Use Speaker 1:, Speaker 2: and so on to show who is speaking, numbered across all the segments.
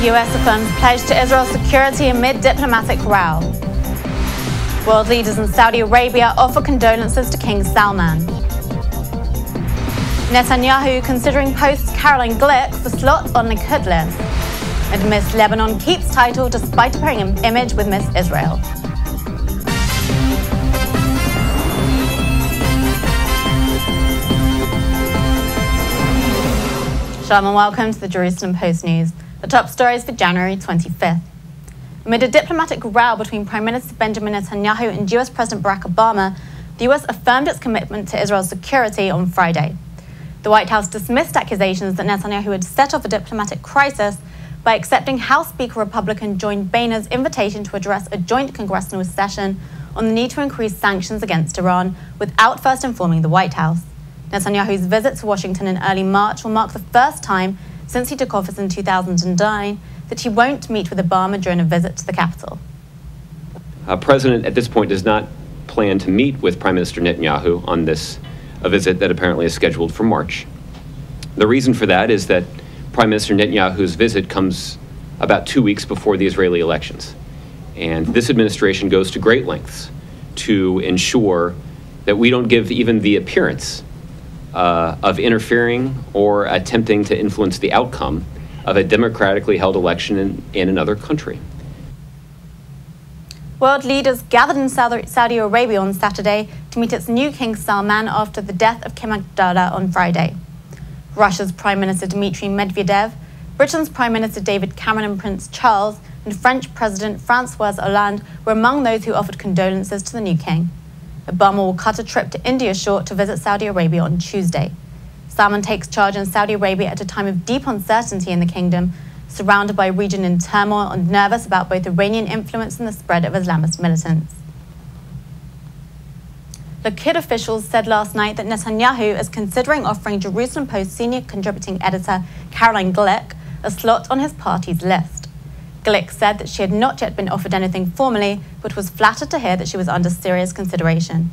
Speaker 1: US affirms pledge to Israel's security amid diplomatic row. World leaders in Saudi Arabia offer condolences to King Salman. Netanyahu considering posts Caroline Glick for slot on Likud list. And Miss Lebanon keeps title despite appearing in image with Miss Israel. Shalom and welcome to the Jerusalem Post News. The top stories for January 25th. Amid a diplomatic row between Prime Minister Benjamin Netanyahu and US President Barack Obama, the US affirmed its commitment to Israel's security on Friday. The White House dismissed accusations that Netanyahu had set off a diplomatic crisis by accepting House Speaker Republican Joy Boehner's invitation to address a joint congressional session on the need to increase sanctions against Iran without first informing the White House. Netanyahu's visit to Washington in early March will mark the first time since he took office in 2009 that he won't meet with Obama during a visit to the capital.
Speaker 2: President at this point does not plan to meet with Prime Minister Netanyahu on a visit that apparently is scheduled for March. The reason for that is that Prime Minister Netanyahu's visit comes about 2 weeks before the Israeli elections. And this administration goes to great lengths to ensure that we don't give even the appearance of interfering or attempting to influence the outcome of a democratically held election in another country.
Speaker 1: World leaders gathered in Saudi Arabia on Saturday to meet its new King Salman after the death of King Abdullah on Friday. Russia's Prime Minister Dmitry Medvedev, Britain's Prime Minister David Cameron and Prince Charles, and French President Francois Hollande were among those who offered condolences to the new king. Obama will cut a trip to India short to visit Saudi Arabia on Tuesday. Salman takes charge in Saudi Arabia at a time of deep uncertainty in the kingdom, surrounded by a region in turmoil and nervous about both Iranian influence and the spread of Islamist militants. Likud officials said last night that Netanyahu is considering offering Jerusalem Post senior contributing editor Caroline Glick a slot on his party's list. Glick said that she had not yet been offered anything formally, but was flattered to hear that she was under serious consideration.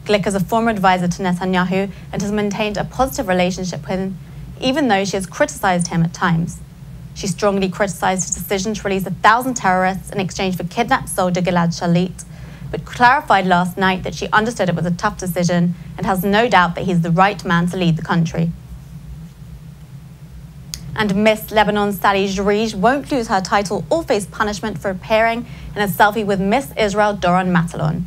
Speaker 1: Glick is a former advisor to Netanyahu and has maintained a positive relationship with him, even though she has criticized him at times. She strongly criticized his decision to release 1,000 terrorists in exchange for kidnapped soldier Gilad Shalit, but clarified last night that she understood it was a tough decision and has no doubt that he's the right man to lead the country. And Miss Lebanon Sally Jarij won't lose her title or face punishment for appearing in a selfie with Miss Israel Doron Matalon.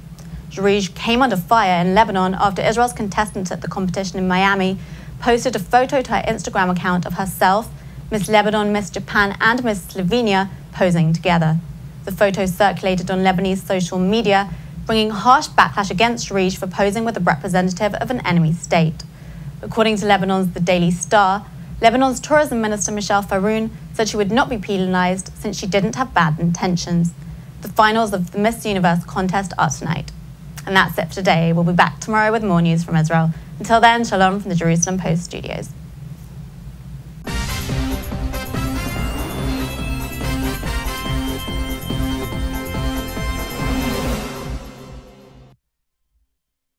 Speaker 1: Jarij came under fire in Lebanon after Israel's contestant at the competition in Miami posted a photo to her Instagram account of herself, Miss Lebanon, Miss Japan and Miss Slovenia posing together. The photo circulated on Lebanese social media, bringing harsh backlash against Jarij for posing with a representative of an enemy state. According to Lebanon's The Daily Star, Lebanon's tourism minister Michel Faroun said she would not be penalized since she didn't have bad intentions. The finals of the Miss Universe contest are tonight. And that's it for today. We'll be back tomorrow with more news from Israel. Until then, shalom from the Jerusalem Post studios.